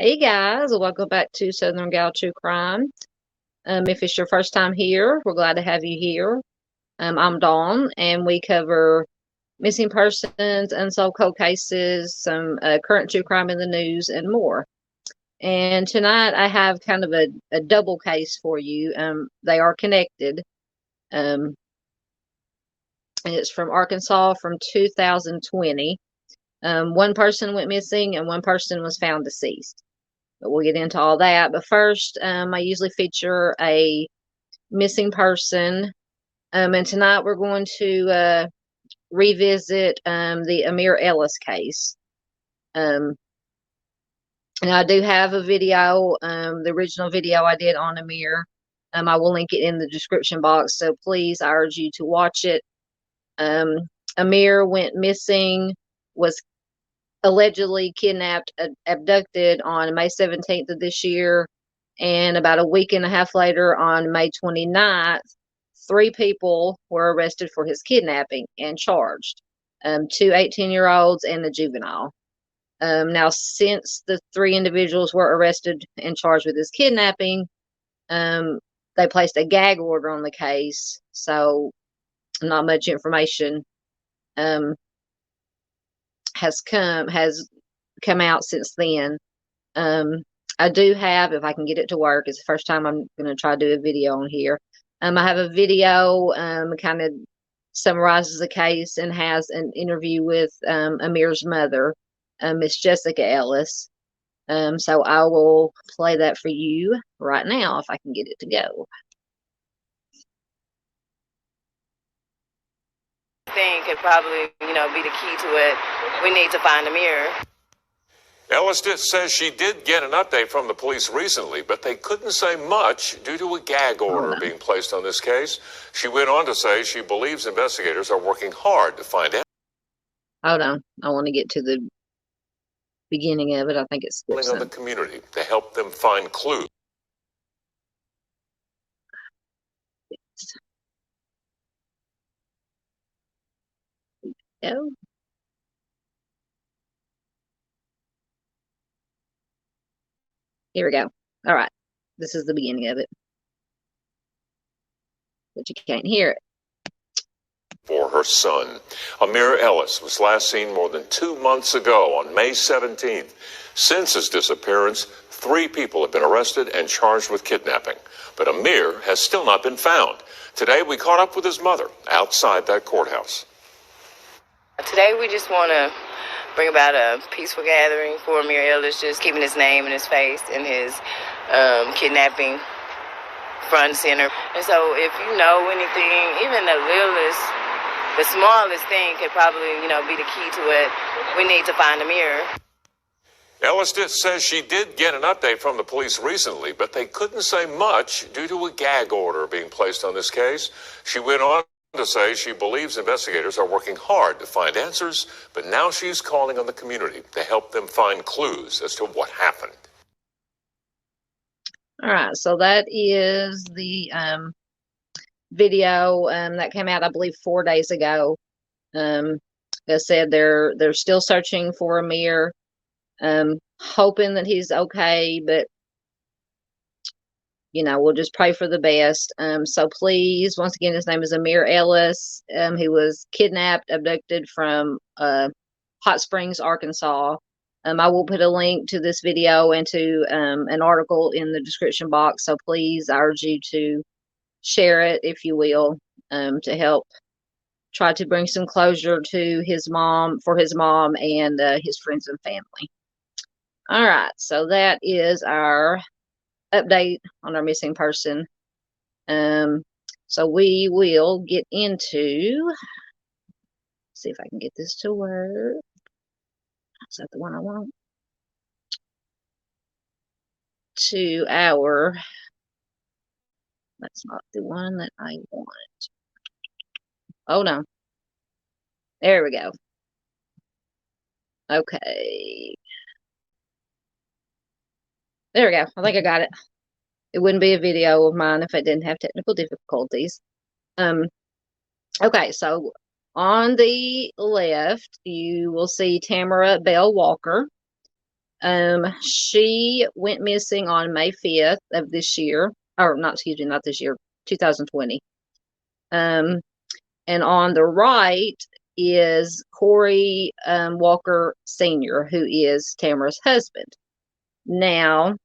Hey guys, welcome back to Southern Gal True Crime. If it's your first time here, we're glad to have you here. I'm Dawn, and we cover missing persons, unsolved cold cases, some current true crime in the news, and more. And tonight I have kind of a double case for you. They are connected. And it's from Arkansas from 2020. One person went missing and one person was found deceased. But we'll get into all that. But first, I usually feature a missing person. And tonight we're going to revisit the Amir Ellis case. And I do have a video, the original video I did on Amir. I will link it in the description box. So please, I urge you to watch it. Amir went missing, was allegedly kidnapped, abducted on May 17th of this year. And about a week and a half later, on May 29th, 3 people were arrested for his kidnapping and charged. 2 18-year-olds and a juvenile. Now, since the 3 individuals were arrested and charged with his kidnapping, they placed a gag order on the case. So not much information has come out since then. I do have, if I can get it to work, it's the first time I'm going to try to do a video on here. I have a video kind of summarizes the case and has an interview with Amir's mother, Miss Jessica Ellis. So I will play that for you right now if I can get it to go. I think could probably, be the key to it. We need to find Amir. Ellis says she did get an update from the police recently, but they couldn't say much due to a gag order being placed on this case. She went on to say she believes investigators are working hard to find out. Hold on. I want to get to the beginning of it. I think it's on the community to help them find clues. Go. Here we go. All right. This is the beginning of it. But you can't hear it. For her son. Amir Ellis was last seen more than 2 months ago on May 17th. Since his disappearance, 3 people have been arrested and charged with kidnapping. But Amir has still not been found. Today, we caught up with his mother outside that courthouse. Today, we just want to bring about a peaceful gathering for Amir Ellis, just keeping his name and his face and his kidnapping front and center. And so if you know anything, even the smallest thing could probably, be the key to it. We need to find Amir. Ellis says she did get an update from the police recently, but they couldn't say much due to a gag order being placed on this case. She went on to say she believes investigators are working hard to find answers, but now she's calling on the community to help them find clues as to what happened. All right, so that is the video that came out, I believe, 4 days ago. They said they're still searching for Amir, hoping that he's okay, but we'll just pray for the best. So please, once again, his name is Amir Ellis. He was kidnapped, abducted from Hot Springs, Arkansas. I will put a link to this video and to an article in the description box. So please, I urge you to share it, if you will, to help try to bring some closure to his mom and his friends and family. All right, so that is our update on our missing person. So we will get into, see if I can get this to work. Is that the one I want? To our, that's not the one that I want. Oh no. There we go. Okay. There we go. I think I got it. It wouldn't be a video of mine if I didn't have technical difficulties. Okay, so on the left, you will see Tamara Bell-Walker. She went missing on May 5th of this year, or not, excuse me, not this year, 2020. And on the right is Corey Walker Sr., who is Tamara's husband. Now,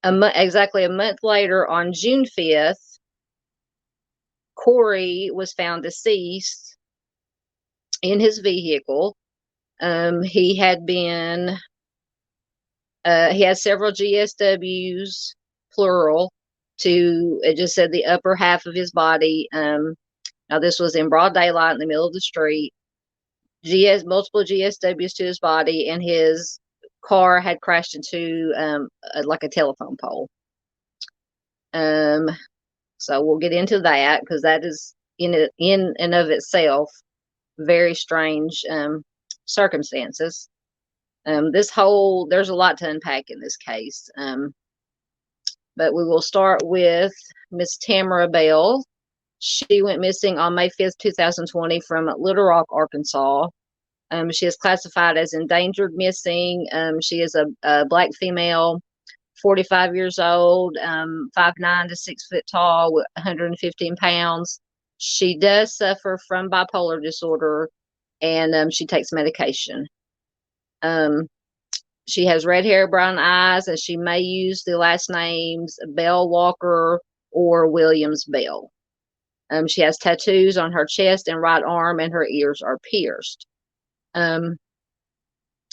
exactly a month later, on June 5th, Corey was found deceased in his vehicle. He had been, he had several GSWs, plural, to, it just said the upper half of his body. Now, this was in broad daylight in the middle of the street. Multiple GSWs to his body, and his car had crashed into like a telephone pole. So we'll get into that, because that is in and of itself very strange circumstances. There's a lot to unpack in this case. But we will start with Miss Tamara Bell. She went missing on May 5th, 2020 from Little Rock, Arkansas. She is classified as endangered missing. She is a black female, 45 years old, 5'9" to 6 foot tall, 115 pounds. She does suffer from bipolar disorder, and she takes medication. She has red hair, brown eyes, and she may use the last names Bell-Walker or Williams-Bell. She has tattoos on her chest and right arm, and her ears are pierced.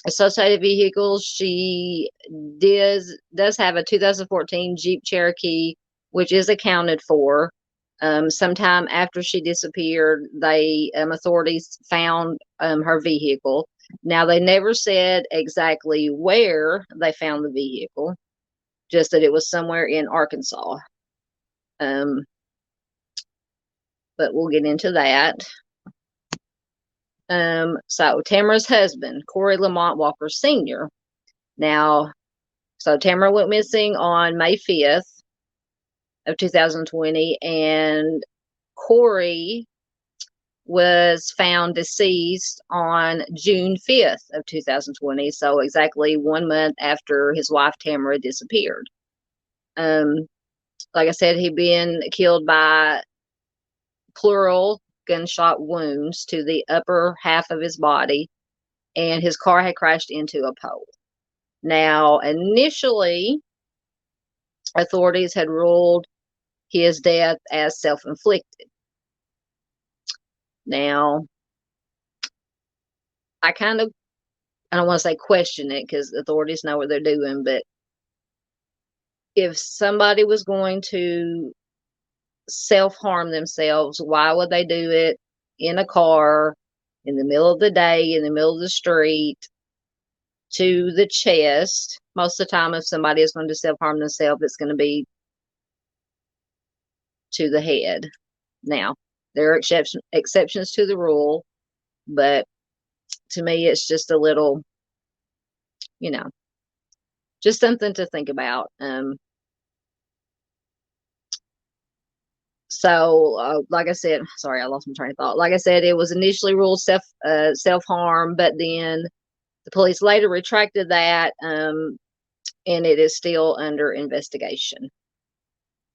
Associated vehicles, she does have a 2014 Jeep Cherokee, which is accounted for. Sometime after she disappeared, authorities found her vehicle. Now, they never said exactly where they found the vehicle, just that it was somewhere in Arkansas. But we'll get into that. So Tamara's husband, Corey Lamont Walker Sr. Now, so Tamara went missing on May 5th of 2020, and Corey was found deceased on June 5th of 2020. So exactly 1 month after his wife Tamara disappeared. Like I said, he'd been killed by plural gunshot wounds to the upper half of his body, and his car had crashed into a pole. Now, initially, authorities had ruled his death as self-inflicted. Now, I don't want to say question it, because authorities know what they're doing, but if somebody was going to self-harm themselves, why would they do it in a car, in the middle of the day, in the middle of the street, to the chest? Most of the time, if somebody is going to self-harm themselves, it's going to be to the head. Now, there are exceptions to the rule, but to me, it's just a little, just something to think about. So, like I said, sorry, I lost my train of thought. Like I said, it was initially ruled self-harm, but then the police later retracted that, and it is still under investigation.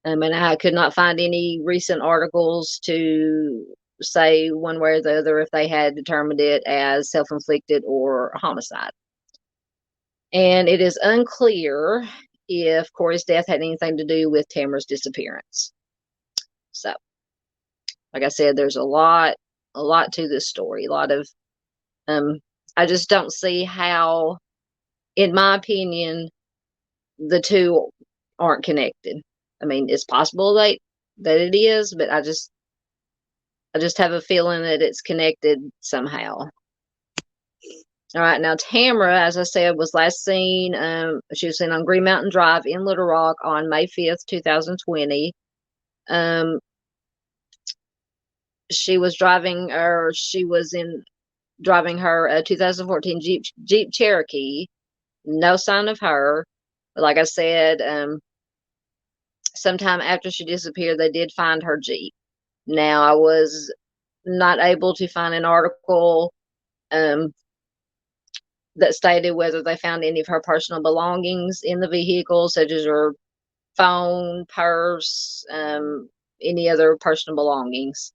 And I could not find any recent articles to say one way or the other if they had determined it as self-inflicted or homicide. And it is unclear if Corey's death had anything to do with Tamara's disappearance. So, like I said, there's a lot to this story. A lot of, I just don't see how, in my opinion, the two aren't connected. I mean, it's possible that it is, but I just have a feeling that it's connected somehow. All right, now Tamara, as I said, was last seen. She was seen on Green Mountain Drive in Little Rock on May 5th, 2020. She was driving her 2014 Jeep Cherokee. No sign of her. But like I said, sometime after she disappeared, they did find her Jeep. Now, I was not able to find an article that stated whether they found any of her personal belongings in the vehicle, such as her phone, purse, any other personal belongings.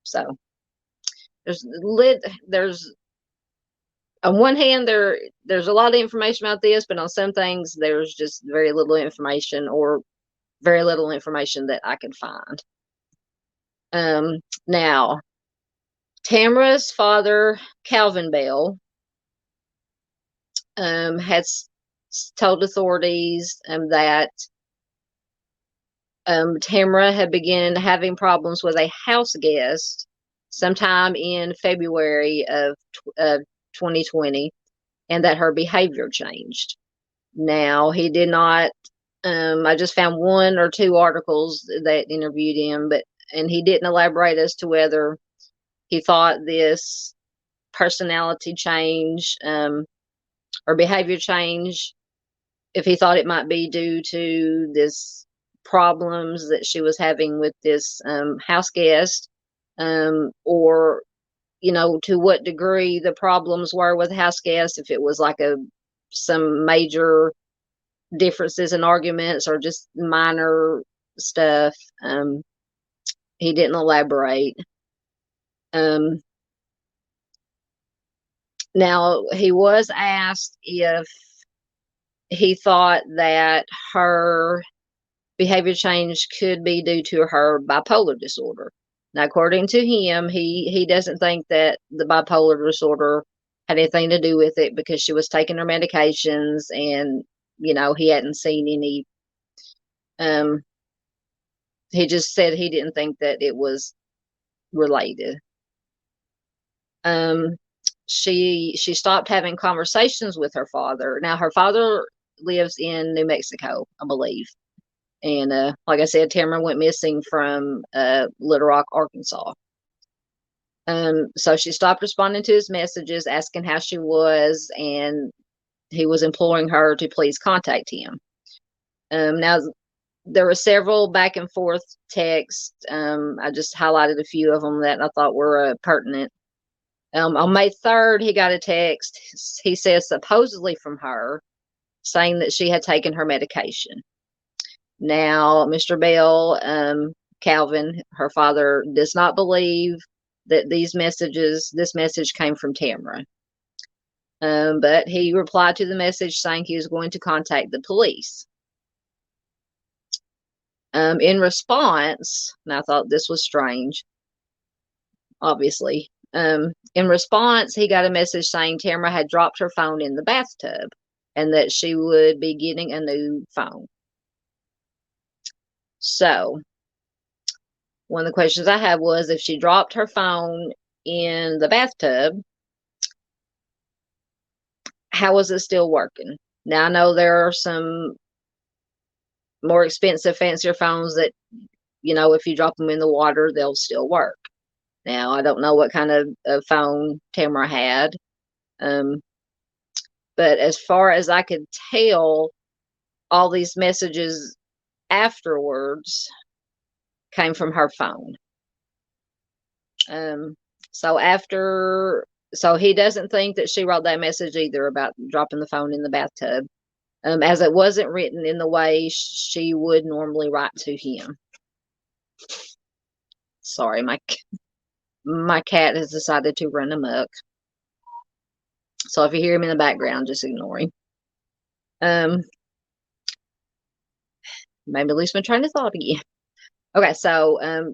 So there's on one hand there's a lot of information about this, but on some things there's just very little information, or very little information that I could find. Now, Tamara's father, Calvin Bell, had told authorities that Tamara had begun having problems with a house guest sometime in February of 2020, and that her behavior changed. Now, he did not, I just found one or two articles that interviewed him, and he didn't elaborate as to whether he thought this personality change, or behavior change, if he thought it might be due to this problems that she was having with this house guest, or to what degree the problems were with house guests, if it was like some major differences in arguments or just minor stuff. He didn't elaborate. Now, he was asked if he thought that her behavior change could be due to her bipolar disorder. Now, according to him, he doesn't think that the bipolar disorder had anything to do with it, because she was taking her medications, and he hadn't seen any. He just said he didn't think that it was related. She stopped having conversations with her father. Now, her father lives in New Mexico, I believe. And like I said, Tamara went missing from Little Rock, Arkansas. So she stopped responding to his messages, asking how she was, and he was imploring her to please contact him. Now, there were several back and forth texts. I just highlighted a few of them that I thought were pertinent. On May 3rd, he got a text, he says, supposedly from her, saying that she had taken her medication. Now, Mr. Bell, Calvin, her father, does not believe that this message came from Tamara. But he replied to the message saying he was going to contact the police. In response, and I thought this was strange, obviously. In response, he got a message saying Tamara had dropped her phone in the bathtub and that she would be getting a new phone. So, one of the questions I had was, if she dropped her phone in the bathtub, how was it still working? Now, I know there are some more expensive, fancier phones that, if you drop them in the water, they'll still work. Now, I don't know what kind of phone Tamara had. But as far as I could tell, all these messages afterwards came from her phone. So he doesn't think that she wrote that message either about dropping the phone in the bathtub, as it wasn't written in the way she would normally write to him. Sorry, my cat has decided to run amok. So if you hear him in the background, just ignore him. Maybe lose my train of thought again. Okay, so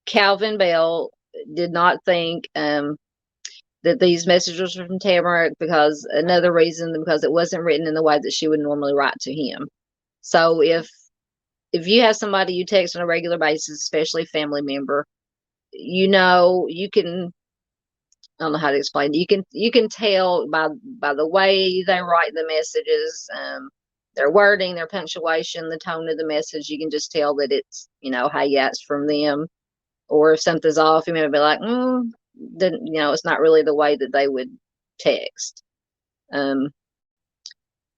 Calvin Bell did not think that these messages were from Tamara, because it wasn't written in the way that she would normally write to him. So if you have somebody you text on a regular basis, especially a family member, you can, I don't know how to explain it. You can tell by the way they write the messages, their wording, their punctuation, the tone of the message. You can just tell that it's, hey, yeah, it's from them. Or if something's off, you may be like, it's not really the way that they would text.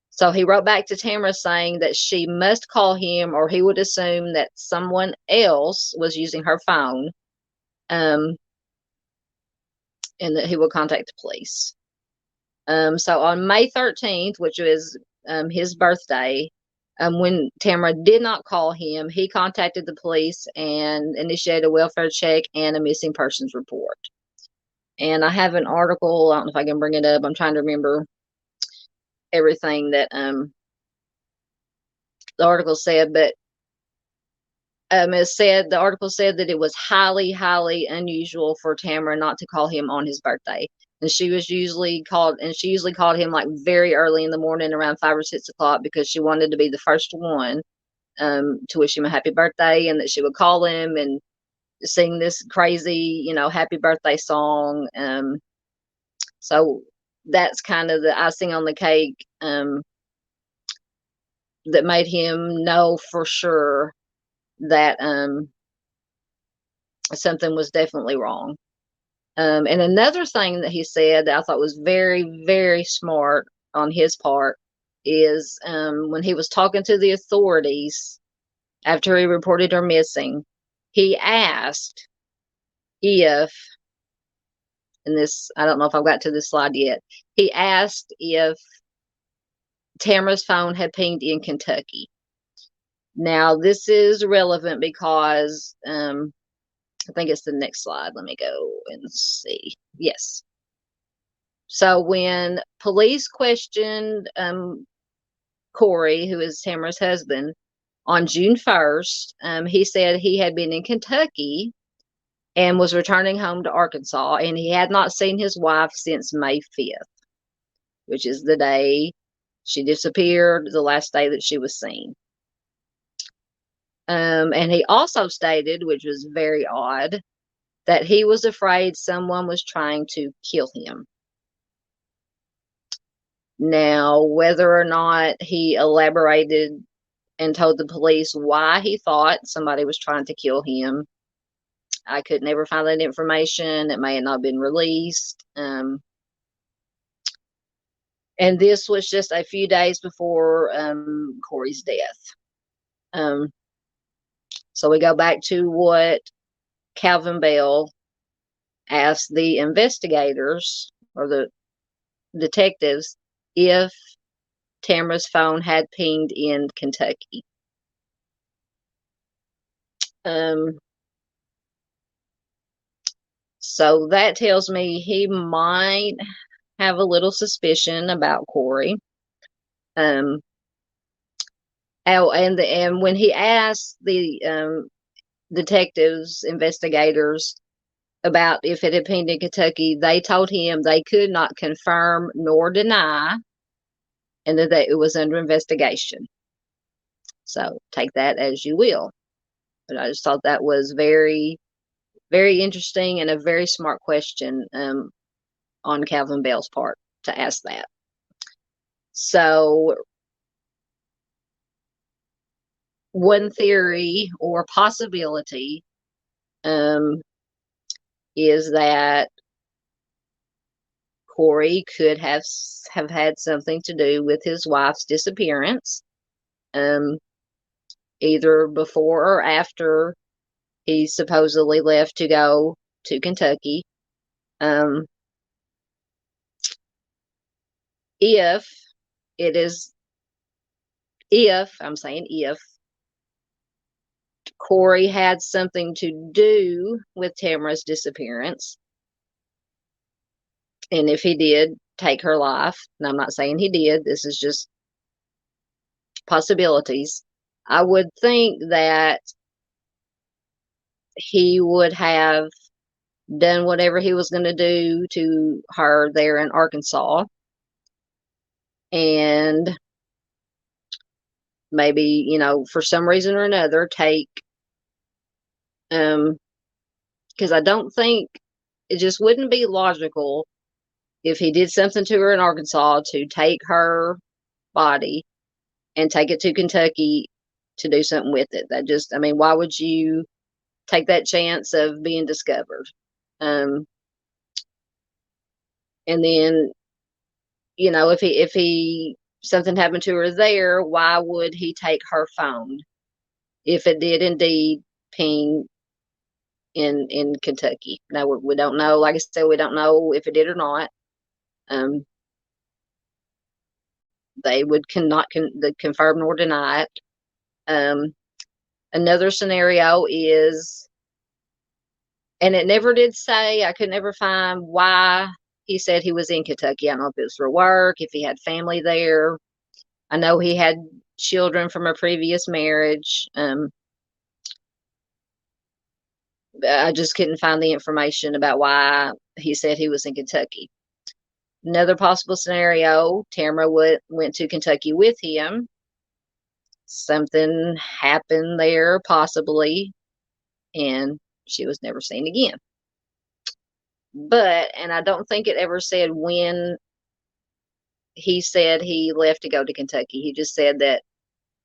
So he wrote back to Tamara saying that she must call him, or he would assume that someone else was using her phone, and that he would contact the police. So on May 13th, which was his birthday, when Tamara did not call him, he contacted the police and initiated a welfare check and a missing persons report. And I have an article. I don't know if I can bring it up. I'm trying to remember everything that the article said, but the article said that it was highly, highly unusual for Tamara not to call him on his birthday. And she usually called him like very early in the morning, around 5 or 6 o'clock, because she wanted to be the first one to wish him a happy birthday, and that she would call him and sing this crazy, happy birthday song. So that's kind of the icing on the cake that made him know for sure that something was definitely wrong. And another thing that he said that I thought was very, very smart on his part is when he was talking to the authorities after he reported her missing, he asked if, and this, I don't know if I've got to this slide yet, he asked if Tamara's phone had pinged in Kentucky. Now, this is relevant because I think it's the next slide. Let me go and see. Yes. So when police questioned Corey, who is Tamara's husband, on June 1st, he said he had been in Kentucky and was returning home to Arkansas, and he had not seen his wife since May 5th, which is the day she disappeared, the last day that she was seen. And he also stated, which was very odd, that he was afraid someone was trying to kill him. Now, whether or not he elaborated and told the police why he thought somebody was trying to kill him, I could never find that information. It may have not been released. And this was just a few days before Corey's death. So we go back to what Calvin Bell asked the investigators or the detectives if Tamara's phone had pinged in Kentucky. So that tells me he might have a little suspicion about Corey. And when he asked the investigators, about if it had pinged in Kentucky, they told him they could not confirm nor deny, and that it was under investigation. So take that as you will. But I just thought that was very, very interesting and a very smart question on Calvin Bell's part to ask that. So one theory or possibility is that Corey could have had something to do with his wife's disappearance, either before or after he supposedly left to go to Kentucky. If Corey had something to do with Tamara's disappearance, and if he did take her life, and I'm not saying he did, this is just possibilities, I would think that he would have done whatever he was going to do to her there in Arkansas, and maybe, for some reason or another, take, because I don't think, it just wouldn't be logical if he did something to her in Arkansas to take her body and take it to Kentucky to do something with it. That just, why would you take that chance of being discovered? And then, if he something happened to her there, why would he take her phone if it did indeed ping in Kentucky? Now we don't know. Like I said, we don't know if it did or not. they would cannot confirm nor deny it. Another scenario is, and it never did say, I could never find why he said he was in Kentucky. I don't know if it was for work, if he had family there. I know he had children from a previous marriage. I just couldn't find the information about why he said he was in Kentucky. Another possible scenario, Tamara went to Kentucky with him. Something happened there, possibly, and she was never seen again. But, and I don't think it ever said when he said he left to go to Kentucky. He just said that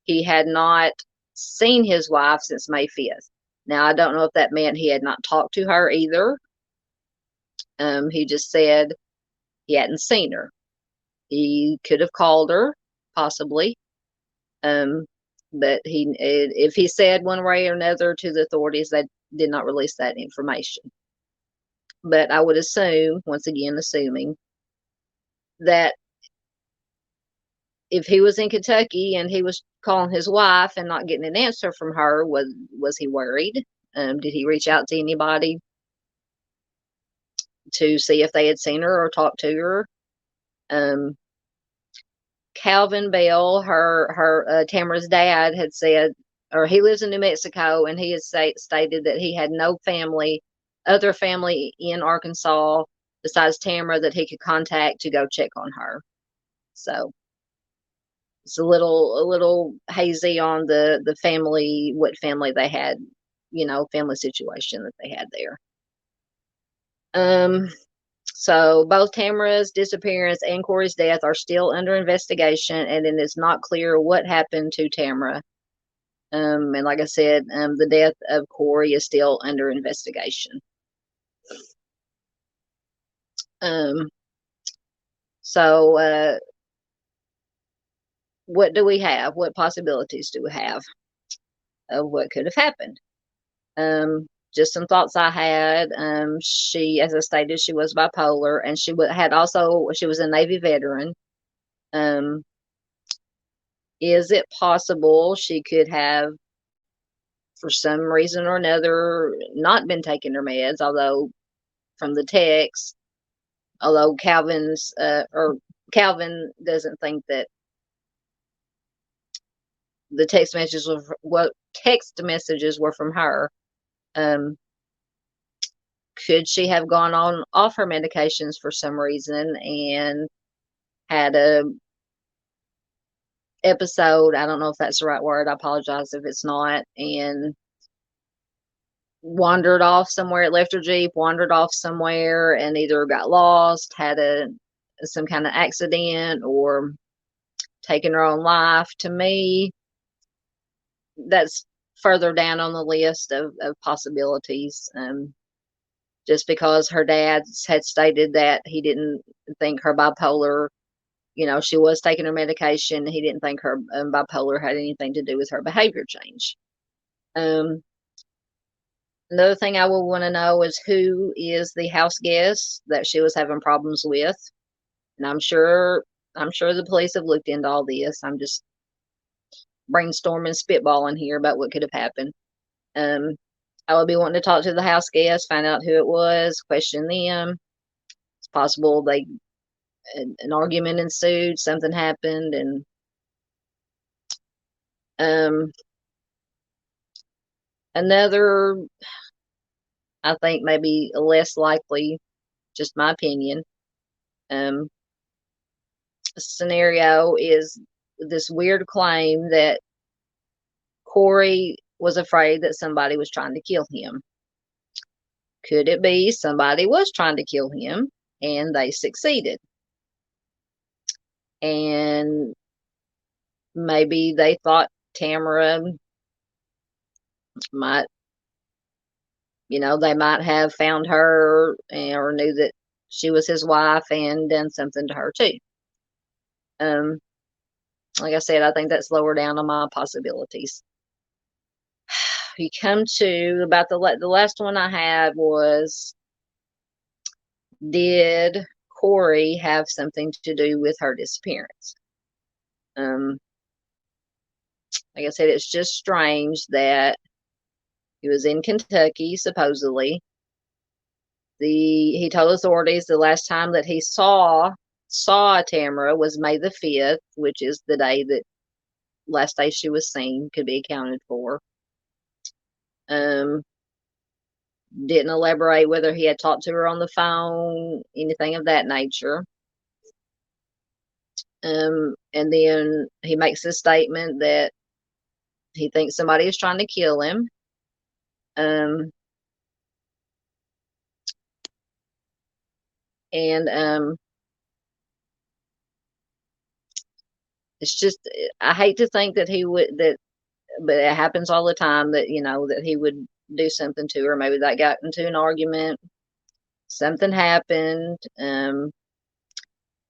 he had not seen his wife since May 5th. Now, I don't know if that meant he had not talked to her either. He just said he hadn't seen her. He could have called her, possibly. But if he said one way or another to the authorities, they did not release that information. But I would assume, once again, assuming that if he was in Kentucky and he was calling his wife and not getting an answer from her, was he worried? Did he reach out to anybody to see if they had seen her or talked to her? Calvin Bell, Tamara's dad, had said, or he lives in New Mexico, and he has stated that he had no other family in Arkansas besides Tamara that he could contact to go check on her. So it's a little hazy on the family, what family they had, family situation that they had there. So both Tamara's disappearance and Corey's death are still under investigation, and it is not clear what happened to Tamara. And like I said, the death of Corey is still under investigation. So what do we have? What possibilities do we have of what could have happened? Just some thoughts I had. She, as I stated, she was bipolar, and she was a Navy veteran. Is it possible she could have, for some reason or another, not been taking her meds? Although from the text, Calvin doesn't think that the text messages were from her. Could she have gone off her medications for some reason and had a episode? I don't know if that's the right word. I apologize if it's not. And wandered off somewhere, left her Jeep, wandered off somewhere, and either got lost, had some kind of accident, or taken her own life. To me, that's further down on the list of possibilities. Just because her dad had stated that he didn't think her bipolar, she was taking her medication. He didn't think her bipolar had anything to do with her behavior change. Another thing I would want to know is who is the house guest that she was having problems with. And I'm sure the police have looked into all this. I'm just brainstorming, spitballing here about what could have happened. I would be wanting to talk to the house guest, find out who it was, question them. It's possible an argument ensued, something happened, and another, I think maybe less likely, just my opinion, scenario is this weird claim that Corey was afraid that somebody was trying to kill him. Could it be somebody was trying to kill him and they succeeded? And maybe they thought Tamara might, they might have found her or knew that she was his wife and done something to her too. Like I said, I think that's lower down on my possibilities. You come to about the last one I had was, did Corey have something to do with her disappearance? Um, like I said, it's just strange that he was in Kentucky, supposedly. He told authorities the last time that he saw Tamara was May the 5th, which is the day that last day she was seen, could be accounted for. Didn't elaborate whether he had talked to her on the phone, anything of that nature. And then he makes a statement that he thinks somebody is trying to kill him. And it's just, I hate to think that but it happens all the time that, that he would do something to her. Maybe they got into an argument, something happened.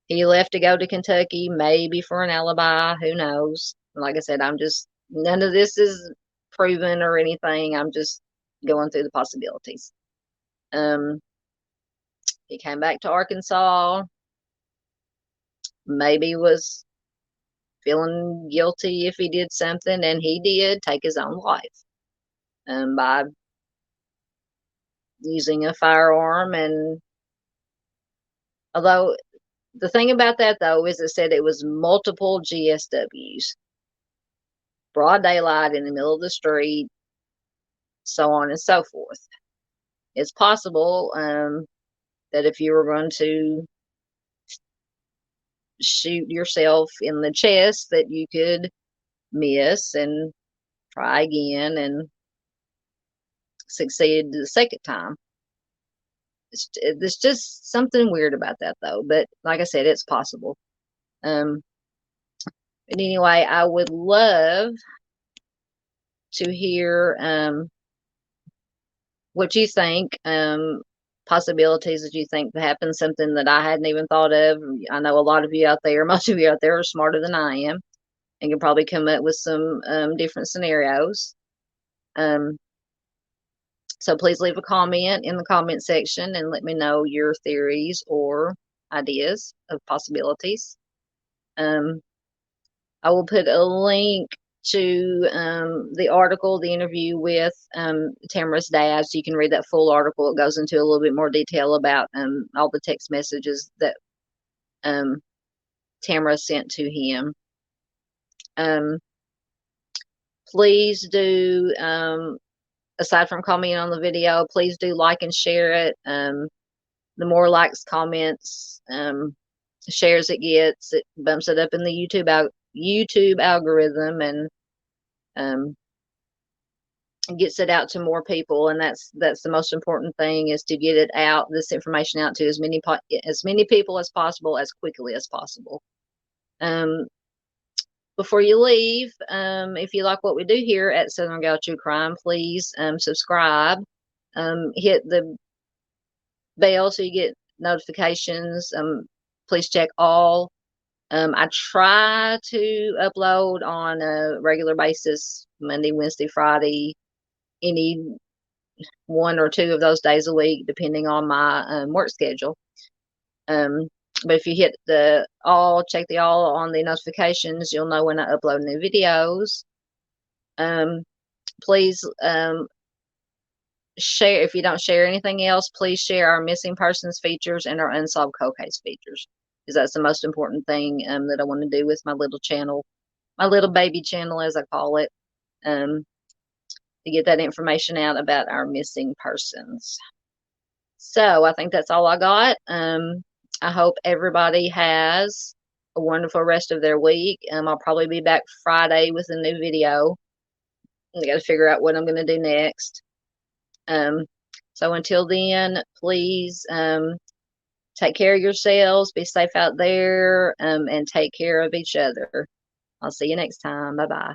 He left to go to Kentucky, maybe for an alibi, who knows? Like I said, none of this is proven or anything. I'm just going through the possibilities. He came back to Arkansas, maybe was feeling guilty if he did something, and he did take his own life by using a firearm. And although the thing about that, though, is it said it was multiple GSWs, broad daylight in the middle of the street, so on and so forth. It's possible that if you were going to shoot yourself in the chest, that you could miss and try again and succeed the second time. There's just something weird about that, though. But like I said, it's possible. But anyway, I would love to hear what you think, possibilities that you think happen, something that I hadn't even thought of. I know a lot of you out there, most of you out there are smarter than I am and can probably come up with some different scenarios. So please leave a comment in the comment section and let me know your theories or ideas of possibilities. I will put a link to the article, the interview with Tamara's dad, so you can read that full article. It goes into a little bit more detail about all the text messages that Tamara sent to him. Please do, aside from commenting on the video, please do like and share it. The more likes, comments, shares it gets, it bumps it up in the YouTube algorithm, and gets it out to more people. And that's the most important thing, is to get it out, this information out to as many people as possible, as quickly as possible. Before you leave, if you like what we do here at Southern Gal True Crime, please subscribe, hit the bell so you get notifications. Please check all. I try to upload on a regular basis, Monday, Wednesday, Friday, any one or two of those days a week, depending on my work schedule. But if you hit check the all on the notifications, you'll know when I upload new videos. Please share. If you don't share anything else, please share our missing persons features and our unsolved cold case features, because that's the most important thing that I want to do with my little channel, my little baby channel, as I call it, to get that information out about our missing persons. So I think that's all I got. I hope everybody has a wonderful rest of their week. I'll probably be back Friday with a new video. I got to figure out what I'm going to do next. So until then, please take care of yourselves, be safe out there, and take care of each other. I'll see you next time. Bye-bye.